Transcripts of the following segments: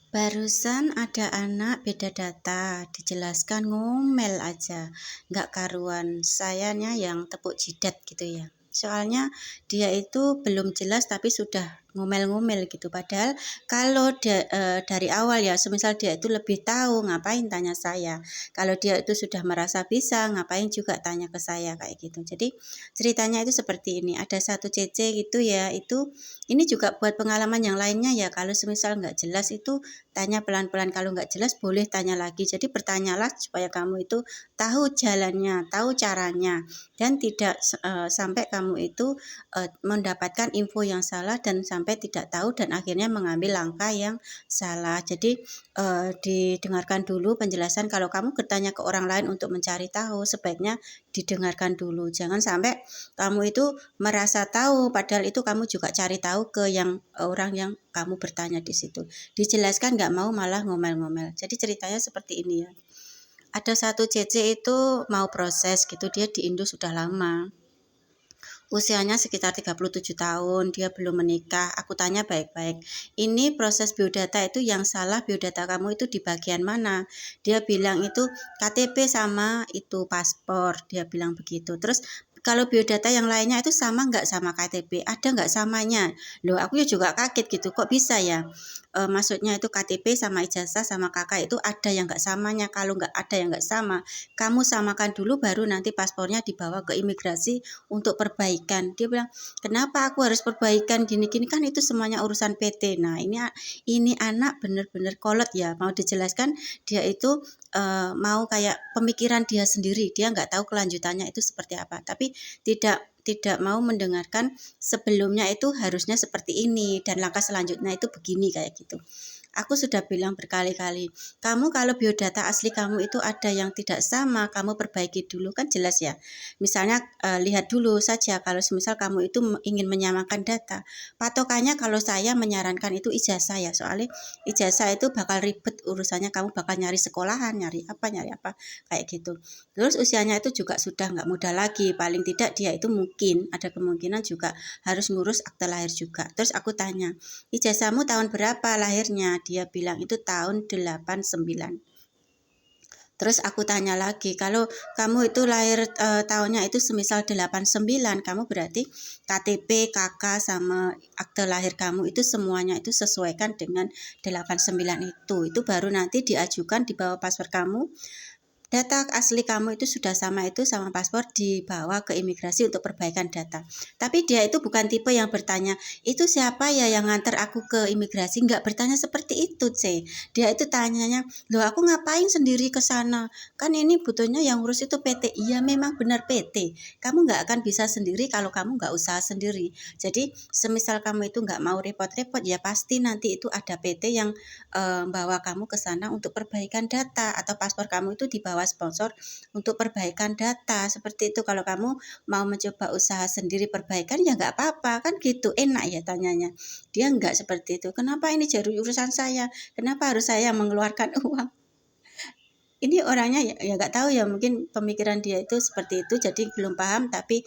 Barusan ada anak beda data, dijelaskan ngomel aja, nggak karuan. Sayanya yang tepuk jidat gitu ya. Soalnya dia itu belum jelas tapi sudah ngomel-ngomel gitu. Padahal kalau dari awal ya, semisal dia itu lebih tahu, ngapain tanya saya. Kalau dia itu sudah merasa bisa, ngapain juga tanya ke saya kayak gitu. Jadi ceritanya itu seperti ini. Ada satu CC gitu ya, itu ini juga buat pengalaman yang lainnya ya. Kalau semisal nggak jelas itu tanya pelan-pelan, kalau nggak jelas boleh tanya lagi. Jadi bertanyalah supaya kamu itu tahu jalannya, tahu caranya, dan tidak sampai kamu itu mendapatkan info yang salah dan sampai tidak tahu dan akhirnya mengambil langkah yang salah. Jadi didengarkan dulu penjelasan. Kalau kamu bertanya ke orang lain untuk mencari tahu, sebaiknya didengarkan dulu. Jangan sampai kamu itu merasa tahu, padahal itu kamu juga cari tahu ke yang orang yang kamu bertanya di situ. Dijelaskan nggak mau malah ngomel-ngomel. Jadi ceritanya seperti ini ya. Ada satu CC itu mau proses gitu, dia di Indo sudah lama. Usianya sekitar 37 tahun, dia belum menikah. Aku tanya baik-baik, ini proses biodata itu yang salah, biodata kamu itu di bagian mana? Dia bilang itu KTP sama itu paspor, dia bilang begitu. Terus kalau biodata yang lainnya itu sama nggak sama KTP? Ada nggak samanya? Loh, aku juga kaget gitu, kok bisa ya? Maksudnya itu KTP sama ijazah sama kakak itu ada yang nggak samanya. Kalau nggak ada yang nggak sama, kamu samakan dulu baru nanti paspornya dibawa ke imigrasi untuk perbaikan. Dia bilang, kenapa aku harus perbaikan gini-gini, kan itu semuanya urusan PT. Nah ini anak bener-bener kolot ya, mau dijelaskan dia itu mau kayak pemikiran dia sendiri, dia nggak tahu kelanjutannya itu seperti apa, tapi tidak mau mendengarkan sebelumnya itu harusnya seperti ini dan langkah selanjutnya itu begini kayak gitu. Aku sudah bilang berkali-kali, kamu kalau biodata asli kamu itu ada yang tidak sama, kamu perbaiki dulu, kan jelas ya. Misalnya lihat dulu saja kalau semisal kamu itu ingin menyamakan data. Patokannya kalau saya menyarankan itu ijazah ya, soalnya ijazah itu bakal ribet urusannya, kamu bakal nyari sekolahan, nyari apa kayak gitu. Terus usianya itu juga sudah nggak muda lagi, paling tidak dia itu mungkin ada kemungkinan juga harus ngurus akte lahir juga. Terus aku tanya, ijazahmu tahun berapa lahirnya? Dia bilang itu tahun 89. Terus aku tanya lagi, kalau kamu itu lahir tahunnya itu semisal 89, kamu berarti KTP, KK sama akte lahir kamu itu semuanya itu sesuaikan dengan 89 itu. Itu baru nanti diajukan di bawah paspor kamu. Data asli kamu itu sudah sama itu sama paspor, dibawa ke imigrasi untuk perbaikan data. Tapi dia itu bukan tipe yang bertanya, itu siapa ya yang nganter aku ke imigrasi? Nggak bertanya seperti itu, C. Dia itu tanyanya, loh aku ngapain sendiri ke sana? Kan ini butuhnya yang urus itu PT. Iya memang benar PT. Kamu nggak akan bisa sendiri kalau kamu nggak usaha sendiri. Jadi semisal kamu itu nggak mau repot-repot, ya pasti nanti itu ada PT yang bawa kamu ke sana untuk perbaikan data, atau paspor kamu itu dibawa sponsor untuk perbaikan data. Seperti itu. Kalau kamu mau mencoba usaha sendiri perbaikan ya nggak apa-apa, kan gitu, enak ya tanyanya. Dia nggak seperti itu, kenapa ini jadi urusan saya, kenapa harus saya mengeluarkan uang. Ini orangnya ya nggak tahu ya, mungkin pemikiran dia itu seperti itu, jadi belum paham, tapi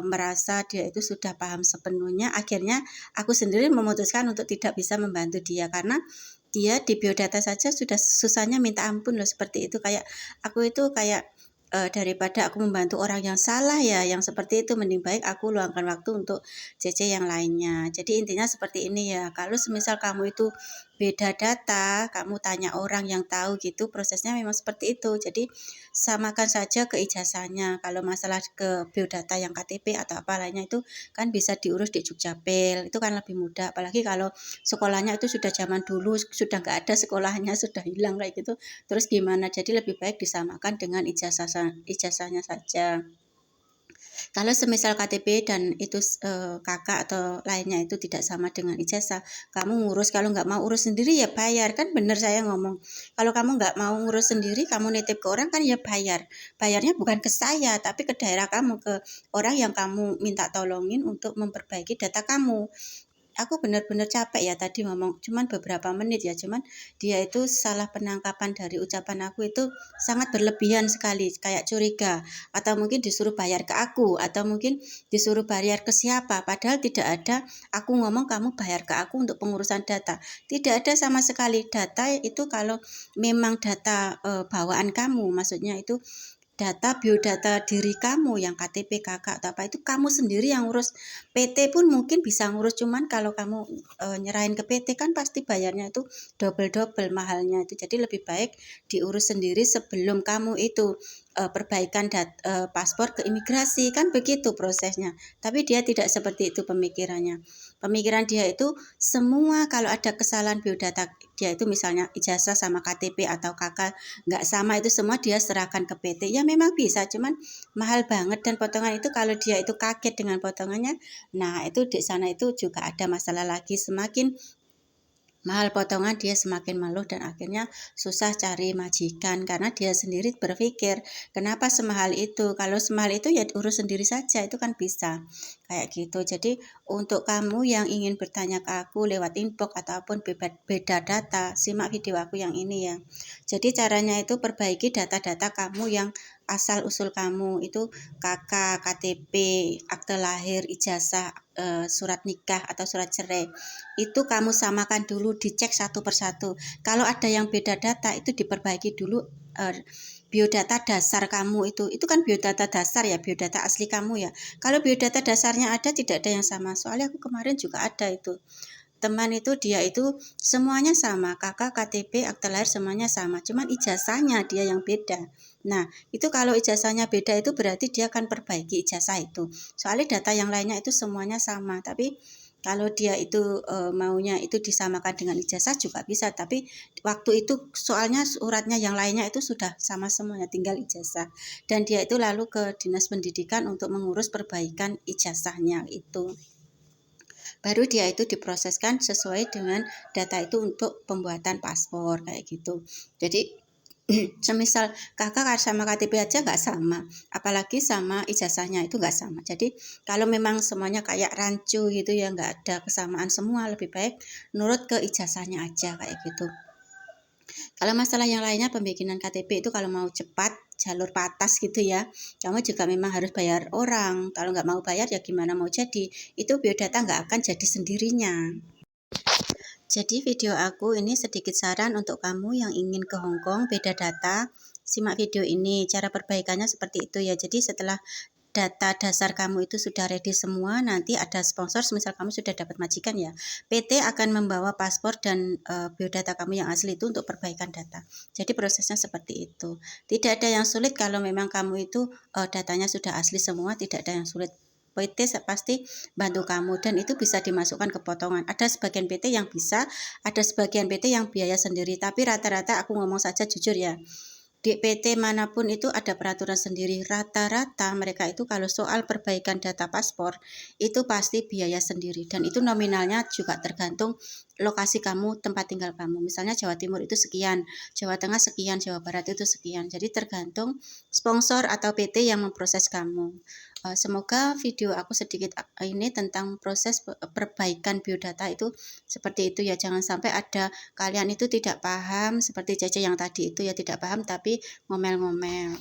merasa dia itu sudah paham sepenuhnya. Akhirnya aku sendiri memutuskan untuk tidak bisa membantu dia, karena dia di biodata saja sudah susahnya minta ampun loh. Seperti itu, kayak aku itu kayak daripada aku membantu orang yang salah ya, yang seperti itu, mending baik aku luangkan waktu untuk CC yang lainnya. Jadi intinya seperti ini ya, kalau semisal kamu itu beda data, kamu tanya orang yang tahu gitu, prosesnya memang seperti itu. Jadi samakan saja ke ijazahnya. Kalau masalah ke biodata yang KTP atau apa lainnya itu kan bisa diurus di Jukcapil, itu kan lebih mudah. Apalagi kalau sekolahnya itu sudah zaman dulu, sudah nggak ada sekolahnya, sudah hilang kayak gitu. Terus gimana? Jadi lebih baik disamakan dengan ijazahnya saja. Kalau semisal KTP dan itu kakak atau lainnya itu tidak sama dengan ijazah, kamu ngurus, kalau nggak mau urus sendiri ya bayar, kan bener saya ngomong. Kalau kamu nggak mau ngurus sendiri, kamu nitip ke orang kan ya bayar. Bayarnya bukan ke saya, tapi ke daerah kamu, ke orang yang kamu minta tolongin untuk memperbaiki data kamu. aku benar-benar capek ya tadi ngomong cuman beberapa menit ya, cuman dia itu salah penangkapan dari ucapan aku itu sangat berlebihan sekali, kayak curiga atau mungkin disuruh bayar ke aku atau mungkin disuruh bayar ke siapa, padahal tidak ada aku ngomong kamu bayar ke aku untuk pengurusan data. Tidak ada sama sekali. Data itu kalau memang data bawaan kamu, maksudnya itu data biodata diri kamu yang KTP kakak atau apa itu kamu sendiri yang ngurus. PT pun mungkin bisa ngurus, cuman kalau kamu nyerahin ke PT kan pasti bayarnya itu double mahalnya itu. Jadi lebih baik diurus sendiri sebelum kamu itu perbaikan paspor ke imigrasi, kan begitu prosesnya. Tapi dia tidak seperti itu pemikirannya. Pemikiran dia itu semua kalau ada kesalahan biodata dia itu misalnya ijazah sama KTP atau KK nggak sama itu semua dia serahkan ke PT. Ya memang bisa, cuman mahal banget dan potongan itu kalau dia itu kaget dengan potongannya, nah itu di sana itu juga ada masalah lagi. Semakin mahal potongan dia semakin malu dan akhirnya susah cari majikan karena dia sendiri berpikir kenapa semahal itu, kalau semahal itu ya urus sendiri saja, itu kan bisa kayak gitu. Jadi untuk kamu yang ingin bertanya ke aku lewat inbox ataupun beda data, simak video aku yang ini ya. Jadi caranya itu perbaiki data-data kamu yang asal usul kamu itu KK, KTP, akte lahir, ijazah, surat nikah atau surat cerai. Itu kamu samakan dulu, dicek satu persatu. Kalau ada yang beda data itu diperbaiki dulu biodata dasar kamu itu kan biodata dasar ya, biodata asli kamu ya. Kalau biodata dasarnya ada, tidak ada yang sama. Soalnya aku kemarin juga ada itu. Teman itu dia itu semuanya sama, kakak, KTP, akte lahir semuanya sama, cuman ijazahnya dia yang beda. Nah, itu kalau ijazahnya beda itu berarti dia akan perbaiki ijazah itu. Soalnya data yang lainnya itu semuanya sama, tapi kalau dia itu maunya itu disamakan dengan ijazah juga bisa, tapi waktu itu soalnya suratnya yang lainnya itu sudah sama semuanya, tinggal ijazah. Dan dia itu lalu ke Dinas Pendidikan untuk mengurus perbaikan ijazahnya itu. Baru dia itu diproseskan sesuai dengan data itu untuk pembuatan paspor kayak gitu. Jadi semisal kakak sama KTP aja nggak sama, apalagi sama ijazahnya itu nggak sama. Jadi kalau memang semuanya kayak rancu gitu ya, nggak ada kesamaan semua, lebih baik nurut ke ijazahnya aja kayak gitu. Kalau masalah yang lainnya pembikinan KTP itu kalau mau cepat jalur patas gitu ya, kamu juga memang harus bayar orang. Kalau nggak mau bayar ya gimana mau jadi, itu biodata nggak akan jadi sendirinya. Jadi video aku ini sedikit saran untuk kamu yang ingin ke Hong Kong beda data. Simak video ini, cara perbaikannya seperti itu ya. Jadi setelah data dasar kamu itu sudah ready semua, nanti ada sponsor, misal kamu sudah dapat majikan ya, PT akan membawa paspor dan biodata kamu yang asli itu untuk perbaikan data. Jadi prosesnya seperti itu. Tidak ada yang sulit kalau memang kamu itu datanya sudah asli semua, tidak ada yang sulit. PT pasti bantu kamu dan itu bisa dimasukkan ke potongan. Ada sebagian PT yang bisa, ada sebagian PT yang biaya sendiri, tapi rata-rata aku ngomong saja jujur ya, di PT manapun itu ada peraturan sendiri. Rata-rata mereka itu kalau soal perbaikan data paspor itu pasti biaya sendiri dan itu nominalnya juga tergantung lokasi kamu, tempat tinggal kamu. Misalnya Jawa Timur itu sekian, Jawa Tengah sekian, Jawa Barat itu sekian. Jadi tergantung sponsor atau PT yang memproses kamu. Semoga video aku sedikit ini tentang proses perbaikan biodata itu seperti itu ya. Jangan sampai ada kalian itu tidak paham seperti Cece yang tadi itu ya, tidak paham tapi ngomel-ngomel.